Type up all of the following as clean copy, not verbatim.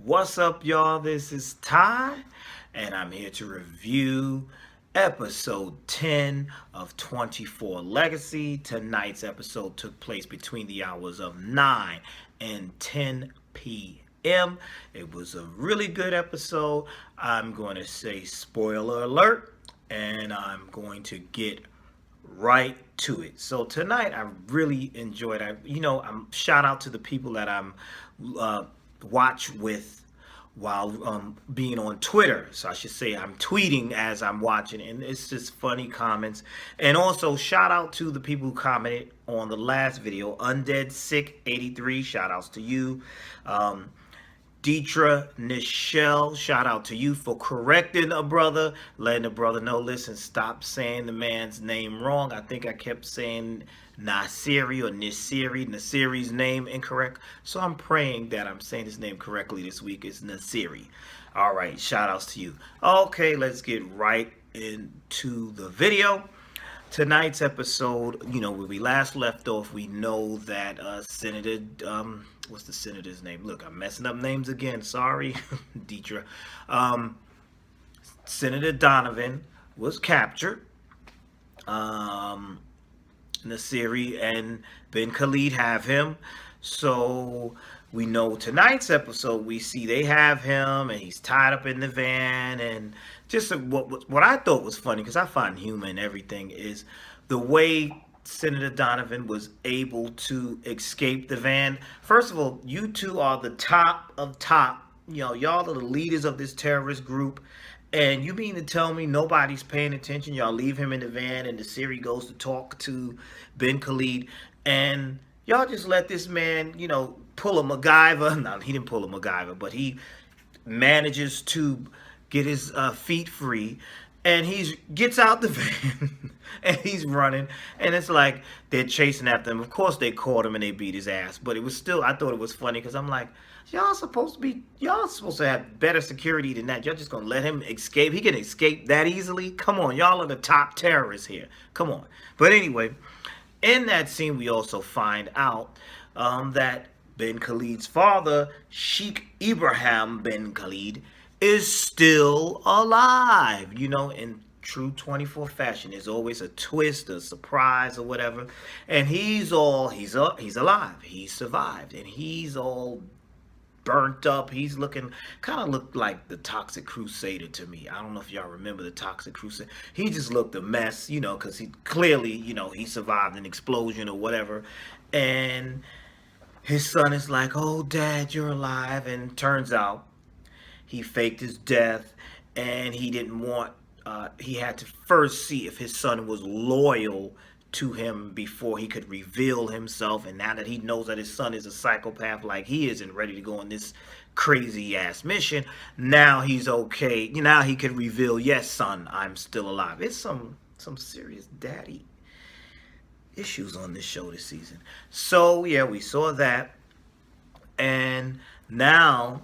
What's up, y'all? This is Ty, and I'm here to review episode 10 of 24 Legacy. Tonight's episode took place between the hours of 9 and 10 p.m. It was a really good episode. I'm going to say spoiler alert, and I'm going to get right to it. So tonight I really enjoyed. I'm shout out to the people that I'm uh, watch with while being on Twitter. So I should say I'm tweeting as I'm watching, and it's just funny comments. And also shout out to the people who commented on the last video, Undead Sick 83. Shout outs to you. Deetra Nichelle, shout out to you for correcting a brother, letting a brother know, listen, stop saying the man's name wrong. I think I kept saying Nasiri or Nasiri's name incorrect. So I'm praying that I'm saying his name correctly this week. It's Nasiri. All right, shout outs to you. Okay, let's get right into the video. Tonight's episode, where we last left off, we know that Senator, what's the senator's name? Look, I'm messing up names again. Sorry, Deetra. Senator Donovan was captured. Nasiri and Ben Khalid have him. So we know tonight's episode, we see they have him and he's tied up in the van. And just what I thought was funny, because I find humor in everything, is the way Senator Donovan was able to escape the van. First of all, you two are the top of top. Y'all are the leaders of this terrorist group. And you mean to tell me nobody's paying attention? Y'all leave him in the van and the Siri goes to talk to Ben Khalid. And y'all just let this man, pull a MacGyver. No, he didn't pull a MacGyver, but he manages to get his feet free. And he gets out the van and he's running. And it's like they're chasing after him. Of course, they caught him and they beat his ass. But it was still, I thought it was funny because I'm like, y'all supposed to have better security than that. Y'all just gonna let him escape? He can escape that easily? Come on, y'all are the top terrorists here. Come on. But anyway, in that scene, we also find out that Ben Khalid's father, Sheikh Ibrahim Ben Khalid, is still alive. In true 24 fashion, there's always a twist, a surprise, or whatever. And he's alive. He survived, and he's all burnt up. He's kind of looked like the Toxic Crusader to me. I don't know if y'all remember the Toxic Crusader. He just looked a mess, because he clearly, he survived an explosion or whatever. And his son is like, "Oh, Dad, you're alive." And turns out he faked his death, and he didn't want. He had to first see if his son was loyal to him before he could reveal himself. And now that he knows that his son is a psychopath like he is and ready to go on this crazy ass mission, now he's okay. Now he could reveal, "Yes, son, I'm still alive." It's some serious daddy issues on this show this season. So yeah, we saw that, and now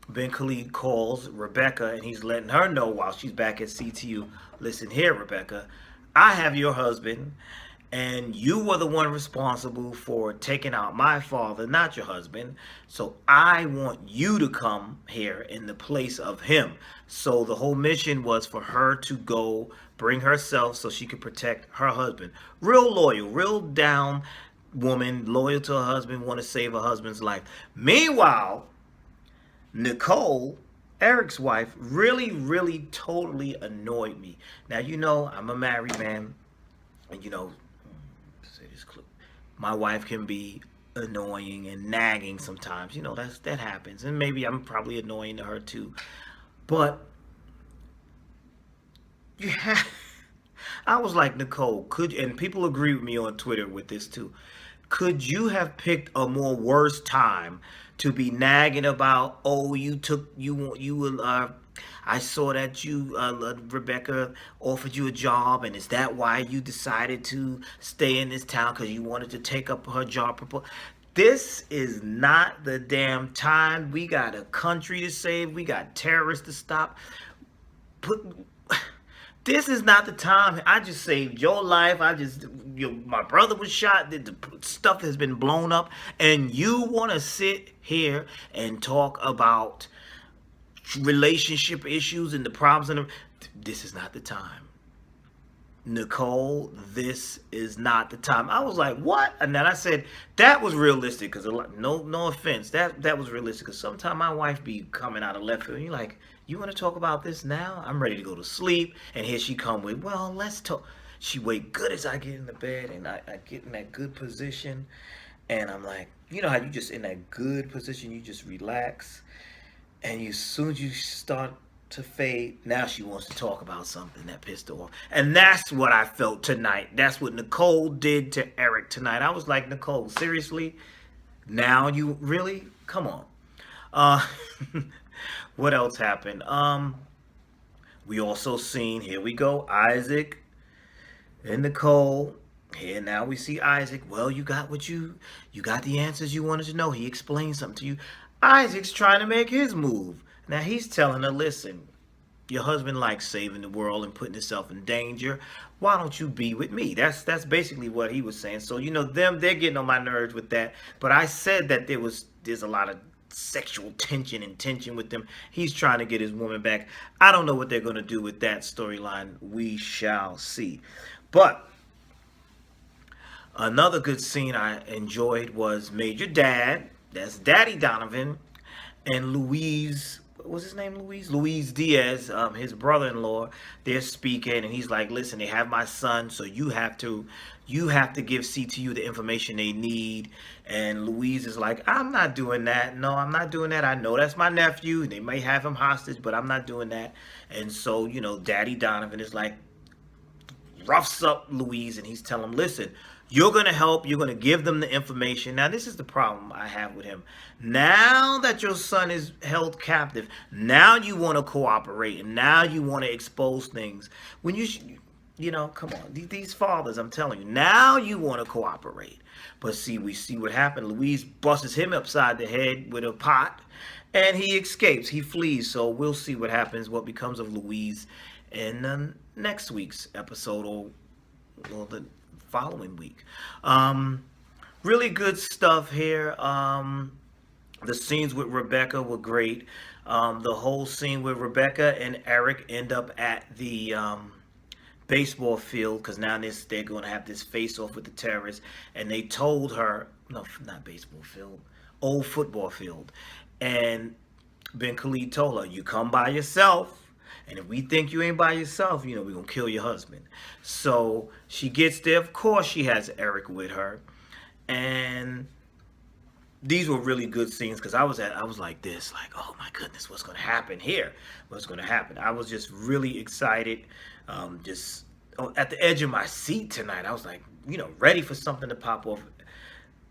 Ben Khalid calls Rebecca and he's letting her know while she's back at CTU, "Listen here, Rebecca, I have your husband, and you were the one responsible for taking out my father, not your husband. So I want you to come here in the place of him." So the whole mission was for her to go bring herself so she could protect her husband. Real loyal, real down woman, loyal to her husband, want to save her husband's life. Meanwhile, Nicole, Eric's wife, really, really, totally annoyed me. Now, I'm a married man, and say this clip, my wife can be annoying and nagging sometimes. That happens, and maybe I'm probably annoying to her too. But you have, I was like, "Nicole, and people agree with me on Twitter with this too. Could you have picked a more worse time to be nagging about, oh, I saw that Rebecca offered you a job, and is that why you decided to stay in this town, because you wanted to take up her job proposal?" This is not the damn time. We got a country to save. We got terrorists to stop. This is not the time. I just saved your life. My brother was shot. The stuff has been blown up, and you want to sit here and talk about relationship issues and the problems in them. This is not the time. Nicole, this is not the time. I was like, what? And then I said, that was realistic, because no offense, that was realistic, because sometimes my wife be coming out of left field, and you're like, you want to talk about this now? I'm ready to go to sleep, and here she come with, well, let's talk. She wait good as I get in the bed, and I get in that good position, and I'm like, you know how you just in that good position, you just relax, and as soon as you start to fade, now she wants to talk about something that pissed her off. And that's what I felt tonight. That's what Nicole did to Eric tonight. I was like, Nicole, seriously? Now you really? Come on. Uh what else happened? We also seen, here we go, Isaac and Nicole. Here now we see Isaac. Well, you got you got the answers you wanted to know. He explained something to you. Isaac's trying to make his move. Now he's telling her, listen, your husband likes saving the world and putting himself in danger. Why don't you be with me? That's basically what he was saying. So, they're getting on my nerves with that. But I said that there's a lot of sexual tension and tension with them. He's trying to get his woman back. I don't know what they're going to do with that storyline. We shall see. But another good scene I enjoyed was Major Dad, that's Daddy Donovan, and Louise, what was his name? Luis Diaz, his brother-in-law. They're speaking, and he's like, listen, they have my son, so you have to give CTU the information they need. And Louise is like, I'm not doing that. No, I'm not doing that. I know that's my nephew. They may have him hostage, but I'm not doing that. And so, Daddy Donovan is like, roughs up Louise, and he's telling him, listen, you're going to help. You're going to give them the information. Now, this is the problem I have with him. Now that your son is held captive, now you want to cooperate, and now you want to expose things. When come on. These fathers, I'm telling you, now you want to cooperate. But see, we see what happened. Louise busts him upside the head with a pot, and he escapes. He flees. So we'll see what happens, what becomes of Louise in next week's episode, or the following week. Really good stuff here. The scenes with Rebecca were great. The whole scene with Rebecca and Eric end up at the baseball field, because now they're going to have this face-off with the terrorists, and they told her, no, not baseball field, old football field, and Ben Khalid told her, you come by yourself, and if we think you ain't by yourself, we're going to kill your husband. So she gets there. Of course, she has Eric with her. And these were really good scenes, because I was like this, like, oh my goodness, what's going to happen here? What's going to happen? I was just really excited, just at the edge of my seat tonight. I was like, ready for something to pop off.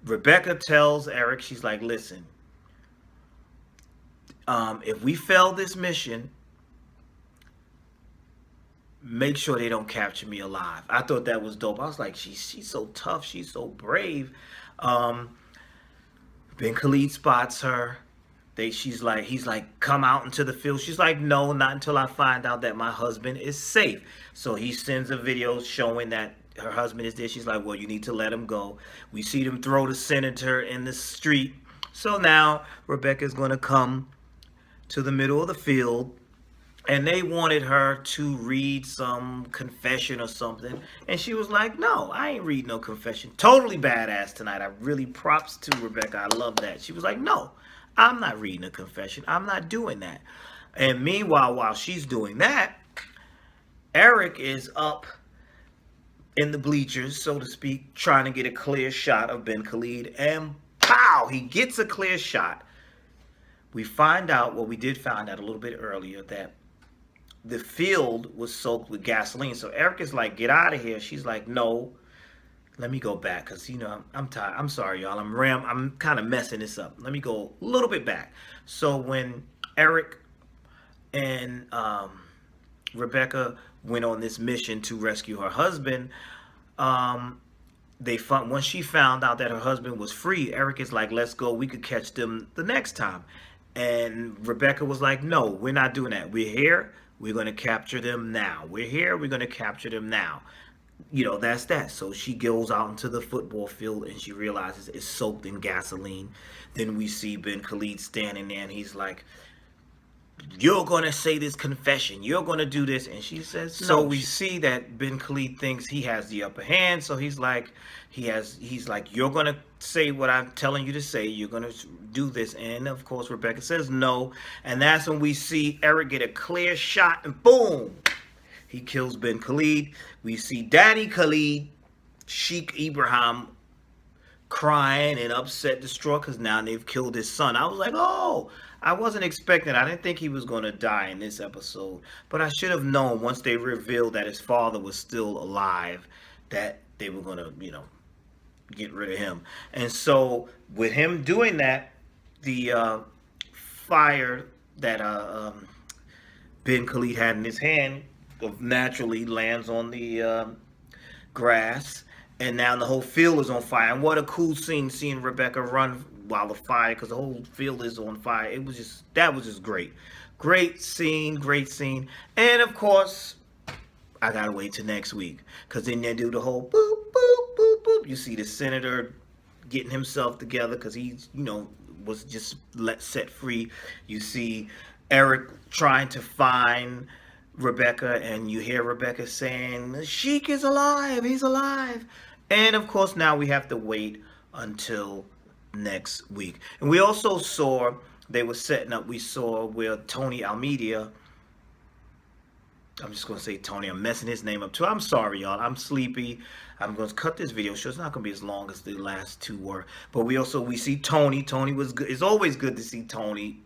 Rebecca tells Eric, she's like, listen, if we fail this mission, make sure they don't capture me alive. I thought that was dope. I was like, she's so tough. She's so brave. Ben Khalid spots her. He's like, come out into the field. She's like, no, not until I find out that my husband is safe. So he sends a video showing that her husband is there. She's like, well, you need to let him go. We see them throw the senator in the street. So now Rebecca's going to come to the middle of the field, and they wanted her to read some confession or something. And she was like, no, I ain't reading no confession. Totally badass tonight. I really props to Rebecca. I love that. She was like, no, I'm not reading a confession. I'm not doing that. And meanwhile, while she's doing that, Eric is up in the bleachers, so to speak, trying to get a clear shot of Ben Khalid. And pow, he gets a clear shot. We find out, well, we did find out a little bit earlier, that the field was soaked with gasoline. So Eric is like, get out of here. She's like, no, let me go back, because I'm tired. I'm sorry, y'all. I'm kind of messing this up. Let me go a little bit back. So when Eric and Rebecca went on this mission to rescue her husband, once she found out that her husband was free, Eric is like, let's go. We could catch them the next time. And Rebecca was like, no, we're not doing that. We're here. We're going to capture them now. We're here. We're going to capture them now. That's that. So she goes out into the football field, and she realizes it's soaked in gasoline. Then we see Ben Khalid standing there, and he's like, you're gonna say this confession, you're gonna do this, and she says no. So we see that Ben Khalid thinks he has the upper hand, so he's like, you're gonna say what I'm telling you to say, you're gonna do this, and of course Rebecca says no, and that's when we see Eric get a clear shot, and boom, he kills Ben Khalid. We see Daddy Khalid, Sheikh Ibrahim, crying and upset, distraught, because now they've killed his son. I was like, oh, I wasn't expecting. I didn't think he was going to die in this episode, but I should have known once they revealed that his father was still alive, that they were going to, get rid of him. And so with him doing that, the fire that Ben Khalid had in his hand naturally lands on the grass, and now the whole field is on fire. And what a cool scene seeing Rebecca run while the fire, because the whole field is on fire. That was just great. Great scene, great scene. And of course, I gotta wait till next week, because then they do the whole boop, boop, boop, boop. You see the senator getting himself together because he, was just set free. You see Eric trying to find Rebecca, and you hear Rebecca saying, Sheik is alive, he's alive. And of course, now we have to wait until next week. And we also saw, they were setting up, we saw where Tony Almeida, I'm just going to say Tony, I'm messing his name up too. I'm sorry, y'all. I'm sleepy. I'm going to cut this video short. It's not going to be as long as the last two were. But we see Tony. Tony was good. It's always good to see Tony.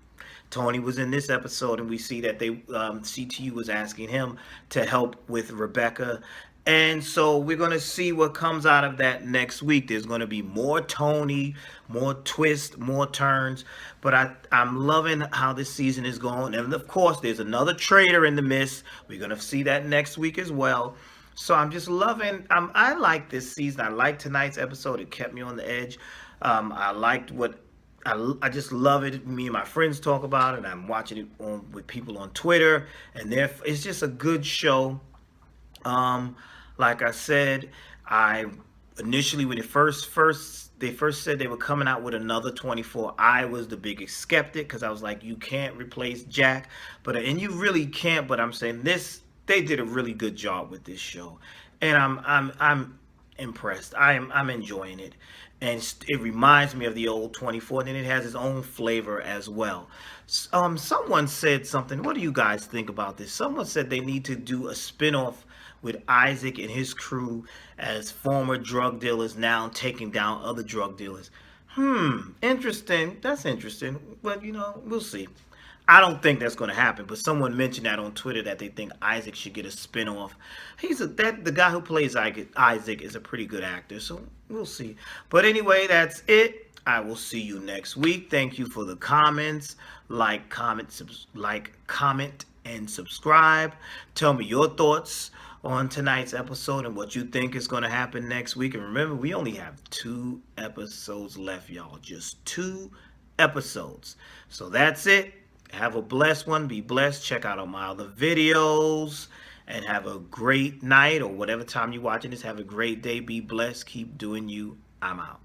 Tony was in this episode, and we see that CTU was asking him to help with Rebecca. And so we're going to see what comes out of that next week. There's going to be more Tony, more twists, more turns. But I'm loving how this season is going. And of course, there's another traitor in the midst. We're going to see that next week as well. So I'm just loving, I like this season. I like tonight's episode. It kept me on the edge. I liked I just love it. Me and my friends talk about it. And I'm watching it with people on Twitter. And it's just a good show. Like I said, initially when they first said they were coming out with another 24, I was the biggest skeptic, because I was like, you can't replace Jack, and you really can't. But I'm saying they did a really good job with this show, and I'm impressed. I'm enjoying it, and it reminds me of the old 24, and then it has its own flavor as well. Someone said something. What do you guys think about this? Someone said they need to do a spinoff with Isaac and his crew as former drug dealers now taking down other drug dealers. Interesting. That's interesting. But, we'll see. I don't think that's going to happen, but someone mentioned that on Twitter, that they think Isaac should get a spinoff. The guy who plays Isaac is a pretty good actor, so we'll see. But anyway, that's it. I will see you next week. Thank you for the comments. Like, comment, and subscribe. Tell me your thoughts on tonight's episode and what you think is going to happen next week. And remember, we only have 2 episodes left, y'all. Just 2 episodes. So that's it. Have a blessed one. Be blessed. Check out all my other videos. And have a great night, or whatever time you're watching this. Have a great day. Be blessed. Keep doing you. I'm out.